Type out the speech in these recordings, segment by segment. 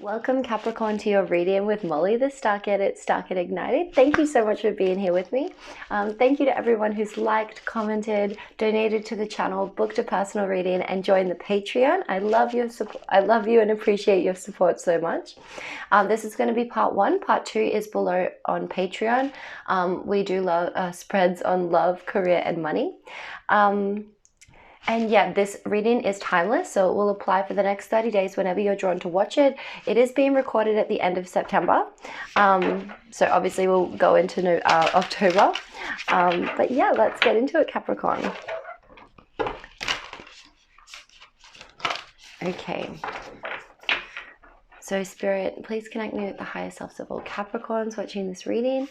Welcome Capricorn to your reading with Molly, the Starkidignited. Thank you so much for being here with me. Thank you to everyone who's liked, commented, donated to the channel, booked a personal reading, and joined the Patreon. I love your support. I love you and appreciate your support so much. This is going to be part 1. Part 2 is below on Patreon. We do spreads on love, career, and money. And yeah, this reading is timeless, so it will apply for the next 30 days whenever you're drawn to watch it. It is being recorded at the end of September, so obviously we'll go into October. But yeah, let's get into it, Capricorn. Okay. So Spirit, please connect me with the higher selves of all Capricorns watching this reading.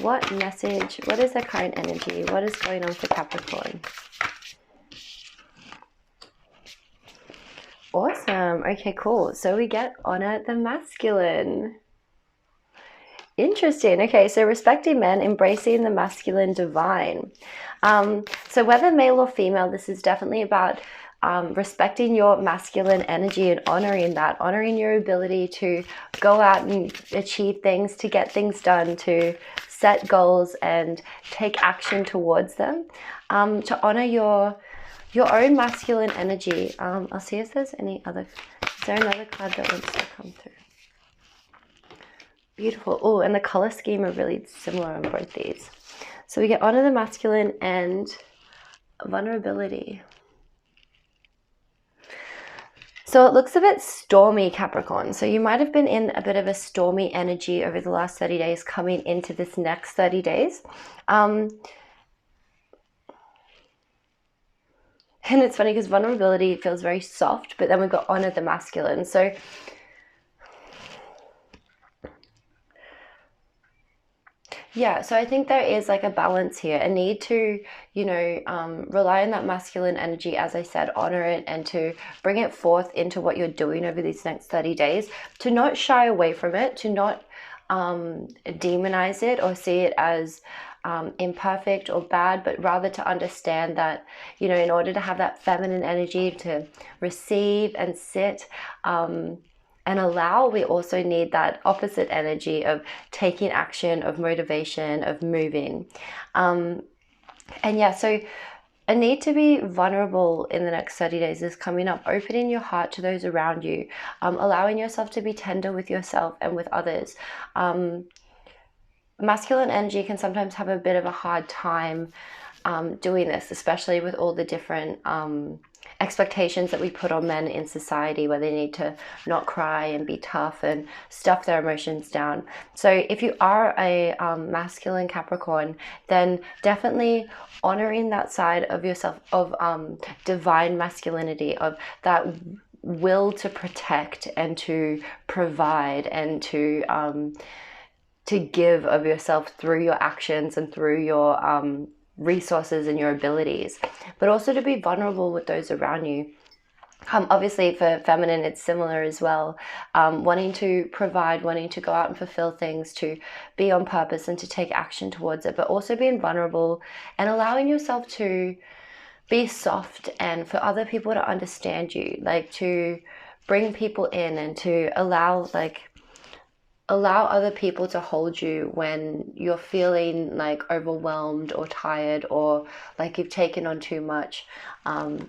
What message, what is their current energy? What is going on for Capricorn? Awesome. Okay, cool. So we get honor the masculine. Interesting. Okay, so respecting men, embracing the masculine divine. So whether male or female, this is definitely about respecting your masculine energy and honoring that, honoring your ability to go out and achieve things, to get things done, to set goals and take action towards them, to honor your own masculine energy. I'll see if there's any other. Is there another card that wants to come through? Beautiful. Oh, and the color scheme are really similar on both these. So we get honor the masculine and vulnerability. So it looks a bit stormy, Capricorn. So you might have been in a bit of a stormy energy over the last 30 days coming into this next 30 days. And it's funny because vulnerability feels very soft, but then we've got honor the masculine. So yeah, so I think there is like a balance here, a need to, rely on that masculine energy, as I said, honor it and to bring it forth into what you're doing over these next 30 days, to not shy away from it, to not demonize it or see it as imperfect or bad, but rather to understand that, in order to have that feminine energy to receive and sit and allow, we also need that opposite energy of taking action, of motivation, of moving. And yeah, so a need to be vulnerable in the next 30 days is coming up, opening your heart to those around you, allowing yourself to be tender with yourself and with others. Masculine energy can sometimes have a bit of a hard time doing this, especially with all the different expectations that we put on men in society, where they need to not cry and be tough and stuff their emotions down. So if you are a masculine Capricorn, then definitely honoring that side of yourself, of divine masculinity, of that will to protect and to provide and to give of yourself through your actions and through your resources and your abilities, but also to be vulnerable with those around you. Obviously for feminine, it's similar as well. Wanting to provide, wanting to go out and fulfill things, to be on purpose and to take action towards it, but also being vulnerable and allowing yourself to be soft and for other people to understand you, like to bring people in and to allow other people to hold you when you're feeling like overwhelmed or tired or like you've taken on too much. And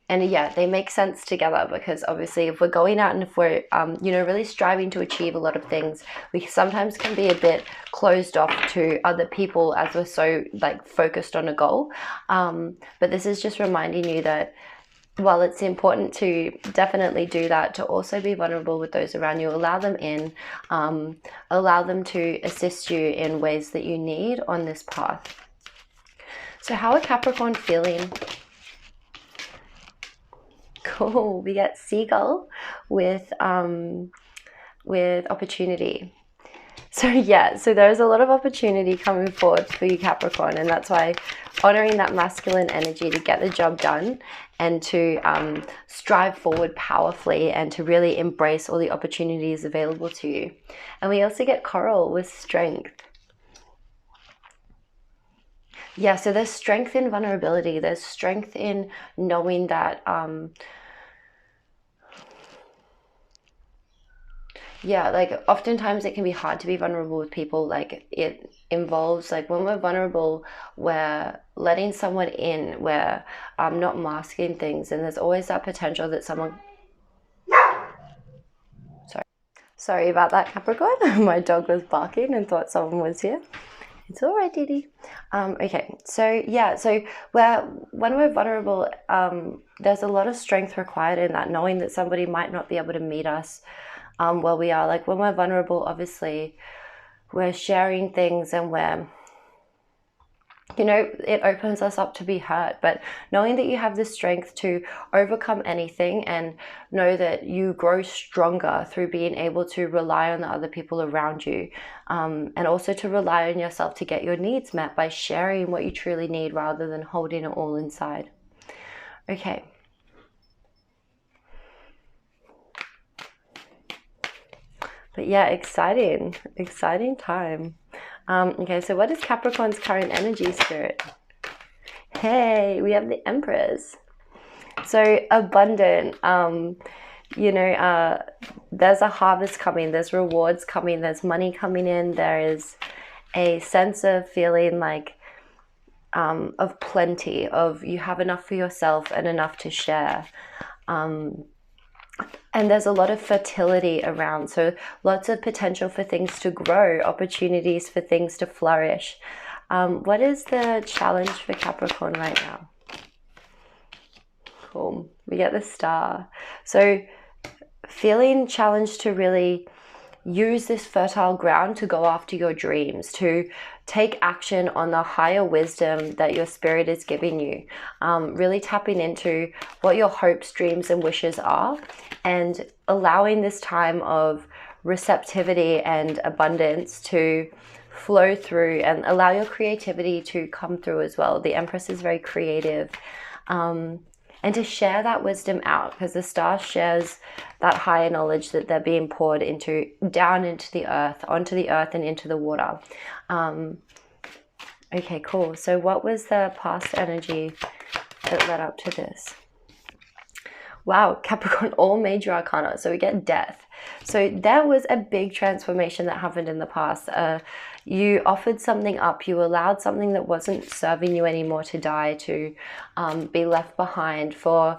yeah, they make sense together, because obviously if we're going out and if we're, really striving to achieve a lot of things, we sometimes can be a bit closed off to other people as we're so like focused on a goal. But this is just reminding you that while it's important to definitely do that, to also be vulnerable with those around you, allow them in, allow them to assist you in ways that you need on this path. So how are Capricorn feeling? Cool. We get seagull with opportunity. So yeah, so there's a lot of opportunity coming forward for you, Capricorn, and that's why honoring that masculine energy to get the job done and to strive forward powerfully and to really embrace all the opportunities available to you. And we also get coral with strength. Yeah, so there's strength in vulnerability. There's strength in knowing that Yeah, like oftentimes it can be hard to be vulnerable with people. Like it involves, like when we're vulnerable, we're letting someone in, we're not masking things, and there's always that potential that someone. Sorry about that, Capricorn. My dog was barking and thought someone was here. It's all right, Didi. Okay, so yeah, so when we're vulnerable, there's a lot of strength required in that, knowing that somebody might not be able to meet us where we are. Like when we're vulnerable, obviously, we're sharing things and we're, it opens us up to be hurt. But knowing that you have the strength to overcome anything and know that you grow stronger through being able to rely on the other people around you, and also to rely on yourself to get your needs met by sharing what you truly need rather than holding it all inside. Okay. But yeah, exciting time. Okay, so what is Capricorn's current energy, Spirit? Hey, we have the Empress. So abundant, there's a harvest coming, there's rewards coming, there's money coming in, there is a sense of feeling like of plenty, of you have enough for yourself and enough to share. And there's a lot of fertility around, so lots of potential for things to grow, opportunities for things to flourish. What is the challenge for Capricorn right now? Cool. We get the Star. So feeling challenged to really use this fertile ground to go after your dreams, to take action on the higher wisdom that your spirit is giving you, really tapping into what your hopes, dreams, and wishes are, and allowing this time of receptivity and abundance to flow through and allow your creativity to come through as well. The Empress is very creative. And to share that wisdom out, because the Star shares that higher knowledge that they're being poured down into the earth, onto the earth and into the water. Okay, cool. So what was the past energy that led up to this? Wow, Capricorn, all major arcana. So we get death. So there was a big transformation that happened in the past. You offered something up, you allowed something that wasn't serving you anymore to die, to be left behind, for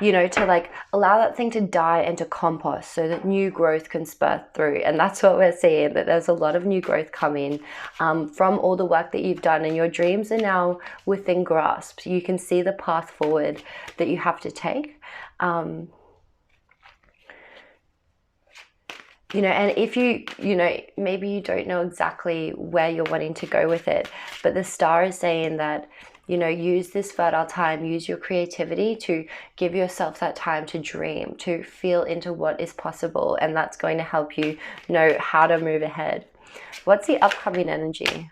to like allow that thing to die and to compost so that new growth can spur through. And that's what we're seeing, that there's a lot of new growth coming from all the work that you've done, and your dreams are now within grasp. You can see the path forward that you have to take. And if maybe you don't know exactly where you're wanting to go with it, but the Star is saying that, use this fertile time, use your creativity to give yourself that time to dream, to feel into what is possible, and that's going to help you know how to move ahead. What's the upcoming energy?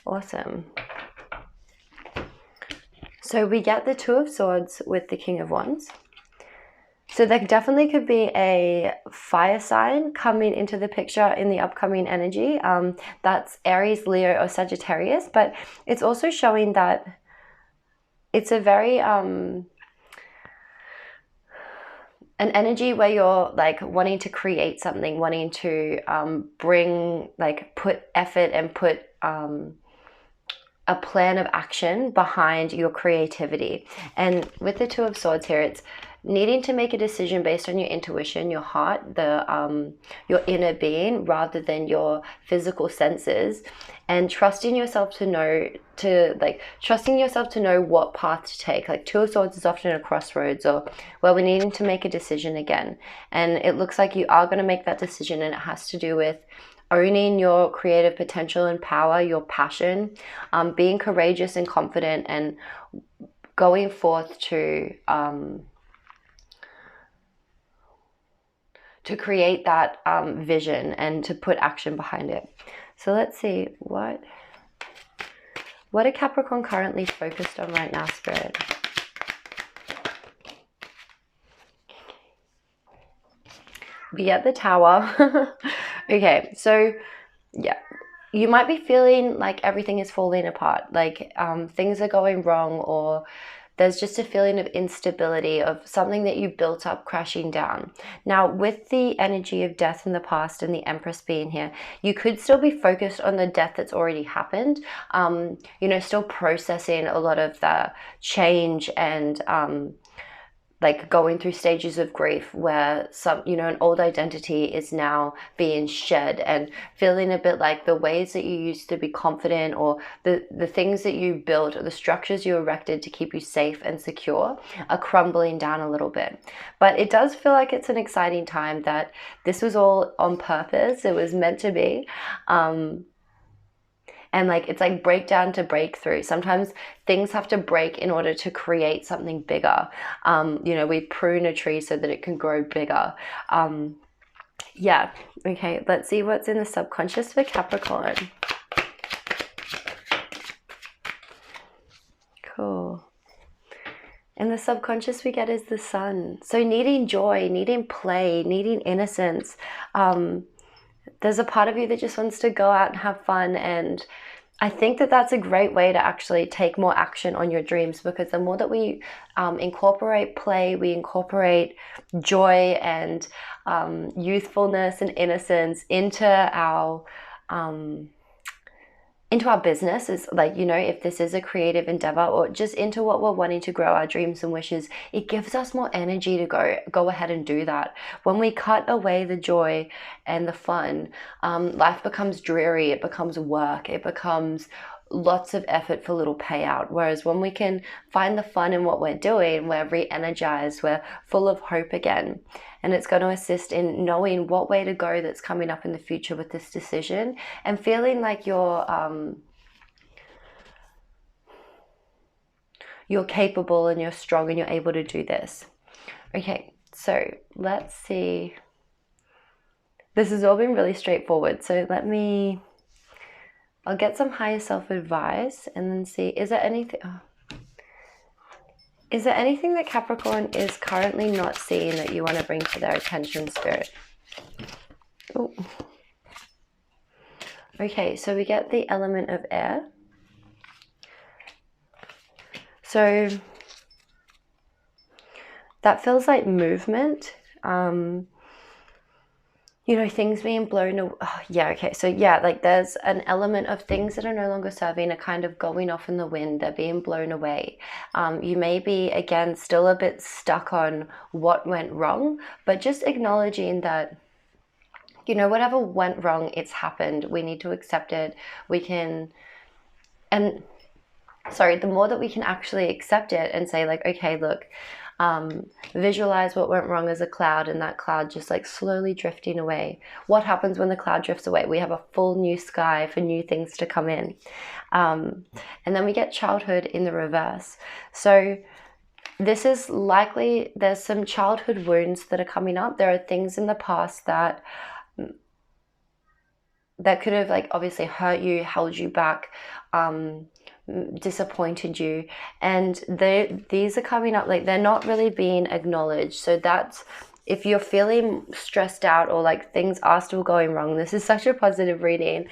Awesome. So we get the Two of Swords with the King of Wands. So there definitely could be a fire sign coming into the picture in the upcoming energy. That's Aries, Leo, or Sagittarius, but it's also showing that it's a very an energy where you're like wanting to create something, wanting to put effort and put a plan of action behind your creativity. And with the Two of Swords here, it's needing to make a decision based on your intuition, your heart, your inner being, rather than your physical senses, and trusting yourself to know what path to take. Like Two of Swords is often a crossroads, or where we're needing to make a decision again. And it looks like you are going to make that decision, and it has to do with owning your creative potential and power, your passion, being courageous and confident, and going forth to create that vision and to put action behind it. So let's see, what are Capricorn currently focused on right now, Spirit? We get the Tower. Okay, so yeah, you might be feeling like everything is falling apart, like things are going wrong, or there's just a feeling of instability, of something that you built up crashing down. Now, with the energy of death in the past and the Empress being here, you could still be focused on the death that's already happened, you know, still processing a lot of the change and like going through stages of grief where some, you know, an old identity is now being shed, and feeling a bit like the ways that you used to be confident, or the things that you built, or the structures you erected to keep you safe and secure, are crumbling down a little bit. But it does feel like it's an exciting time, that this was all on purpose. It was meant to be. And like, it's like breakdown to breakthrough. Sometimes things have to break in order to create something bigger. You know, we prune a tree so that it can grow bigger. Yeah, okay, let's see what's in the subconscious for Capricorn. Cool. And the subconscious we get is the sun. So needing joy, needing play, needing innocence. There's a part of you that just wants to go out and have fun, and I think that that's a great way to actually take more action on your dreams, because the more that we incorporate play, we incorporate joy and youthfulness and innocence into our business, is like, you know, if this is a creative endeavor, or just into what we're wanting to grow, our dreams and wishes, it gives us more energy to go ahead and do that. When we cut away the joy and the fun, life becomes dreary, it becomes work, it becomes lots of effort for little payout. Whereas when we can find the fun in what we're doing, we're re-energized, we're full of hope again. And it's going to assist in knowing what way to go that's coming up in the future with this decision, and feeling like you're capable and you're strong and you're able to do this. Okay, so let's see. This has all been really straightforward. So I'll get some higher self advice and then see, is there anything that Capricorn is currently not seeing that you want to bring to their attention, Spirit? Ooh. Okay, so we get the element of air. So that feels like movement. You know, things being blown away. Oh, yeah, okay. So yeah, like there's an element of things that are no longer serving are kind of going off in the wind. They're being blown away. You may be, again, still a bit stuck on what went wrong, but just acknowledging that, you know, whatever went wrong, it's happened. We need to accept it. The more that we can actually accept it and say like, okay, look, visualize what went wrong as a cloud, and that cloud just like slowly drifting away. What happens when the cloud drifts away? We have a full new sky for new things to come in. And then we get childhood in the reverse. So this is likely, there's some childhood wounds that are coming up. There are things in the past that could have like obviously hurt you, held you back, disappointed you, and these are coming up, like they're not really being acknowledged. So that's, if you're feeling stressed out or like things are still going wrong, this is such a positive reading.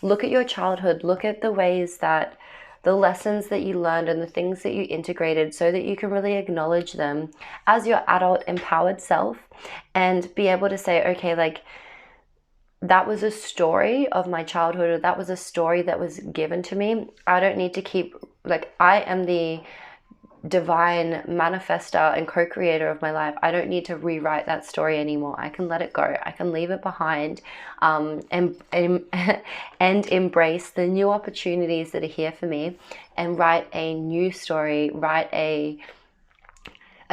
Look at your childhood, look at the ways that the lessons that you learned and the things that you integrated, so that you can really acknowledge them as your adult empowered self, and be able to say, okay, like that was a story of my childhood, or that was a story that was given to me. I don't need to keep, like, I am the divine manifester and co-creator of my life. I don't need to rewrite that story anymore. I can let it go. I can leave it behind, and embrace the new opportunities that are here for me, and write a new story, write a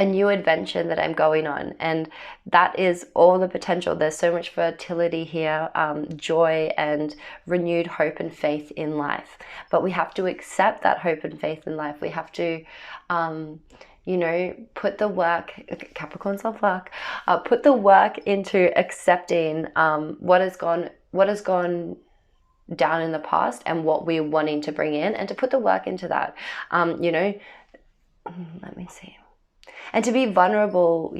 new adventure that I'm going on. And that is all the potential. There's so much fertility here, joy and renewed hope and faith in life. But we have to accept that hope and faith in life. We have to, you know, put the work, Capricorn self-work, put the work into accepting what has gone down in the past and what we're wanting to bring in, and to put the work into that. You know, let me see. And to be vulnerable,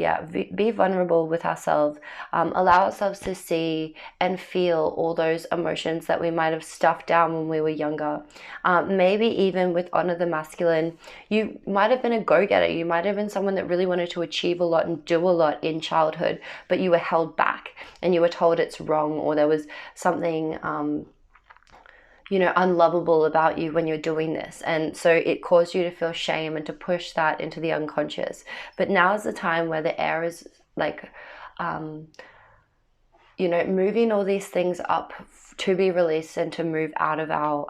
be vulnerable with ourselves. Allow ourselves to see and feel all those emotions that we might have stuffed down when we were younger. Maybe even with Honor the Masculine, you might have been a go-getter. You might have been someone that really wanted to achieve a lot and do a lot in childhood, but you were held back and you were told it's wrong, or there was something unlovable about you when you're doing this. And so it caused you to feel shame and to push that into the unconscious. But now is the time where the air is like, moving all these things up to be released and to move out of our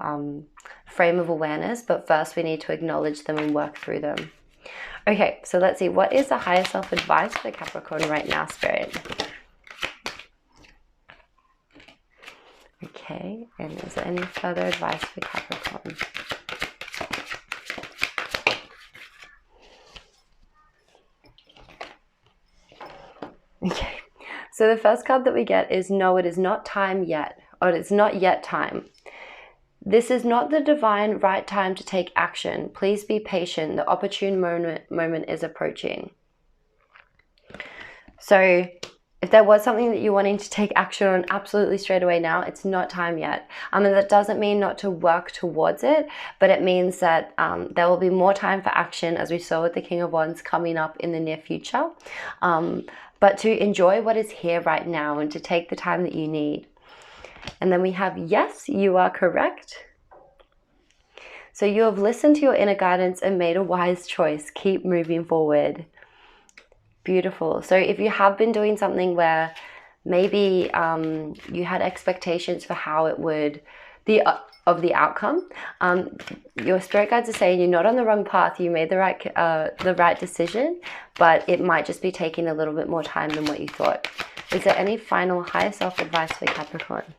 frame of awareness. But first we need to acknowledge them and work through them. Okay, so let's see. What is the higher self advice for Capricorn right now, Spirit? Okay, and is there any further advice for Capricorn? Okay, so the first card that we get is no, it is not time yet, or it's not yet time. This is not the divine right time to take action. Please be patient. The opportune moment is approaching. So if there was something that you're wanting to take action on absolutely straight away now, it's not time yet. And that doesn't mean not to work towards it, but it means that there will be more time for action, as we saw with the King of Wands, coming up in the near future. But to enjoy what is here right now and to take the time that you need. And then we have, yes, you are correct. So you have listened to your inner guidance and made a wise choice. Keep moving forward. Beautiful. So if you have been doing something where maybe you had expectations for how it would, the outcome, your spirit guides are saying you're not on the wrong path. You made the right decision, but it might just be taking a little bit more time than what you thought. Is there any final higher self advice for Capricorn?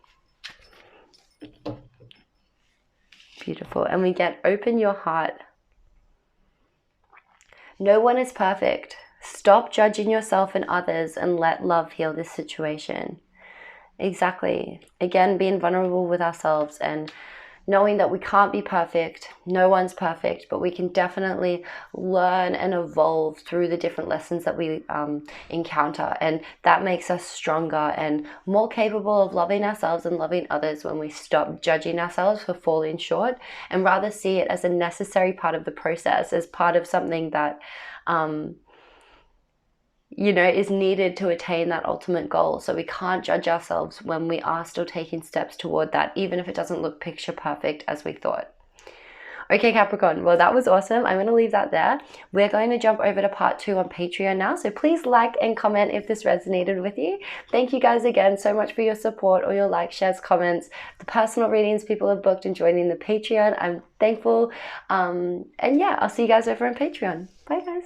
Beautiful. And we get open your heart. No one is perfect. Stop judging yourself and others and let love heal this situation. Exactly. Again, being vulnerable with ourselves and knowing that we can't be perfect. No one's perfect, but we can definitely learn and evolve through the different lessons that we encounter. And that makes us stronger and more capable of loving ourselves and loving others when we stop judging ourselves for falling short and rather see it as a necessary part of the process, as part of something that is needed to attain that ultimate goal. So we can't judge ourselves when we are still taking steps toward that, even if it doesn't look picture perfect as we thought. Okay, Capricorn, well, that was awesome. I'm going to leave that there. We're going to jump over to part 2 on Patreon now. So please like and comment if this resonated with you. Thank you guys again so much for your support, all your likes, shares, comments, the personal readings people have booked and joining the Patreon. I'm thankful. And yeah, I'll see you guys over on Patreon. Bye, guys.